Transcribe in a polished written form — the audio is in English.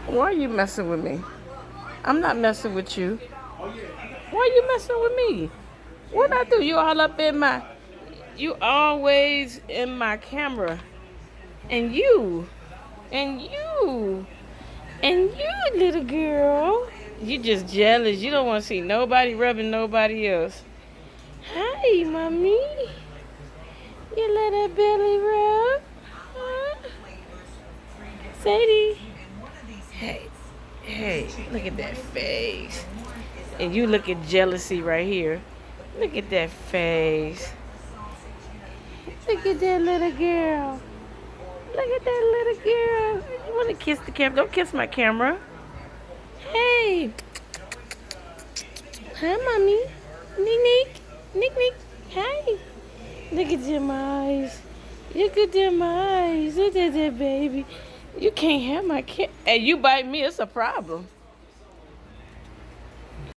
Why are you messing with me? I'm not messing with you. Why are you messing with me? What I do? You all up in my. You always in my camera. And you. And you. And you, little girl. You just jealous. You don't want to see nobody rubbing nobody else. Hi, mommy. You let that belly rub? Huh? Sadie. Hey, hey, look at that face. And you look at jealousy right here. Look at that face. Look at that little girl. Look at that little girl. You want to kiss the camera? Don't kiss my camera. Hey. Hi, mommy. Nick, Nick. Nick, Nick. Hi. Look at them eyes. Look at them eyes. Look at that baby. You can't have my cat. And you bite me, it's a problem.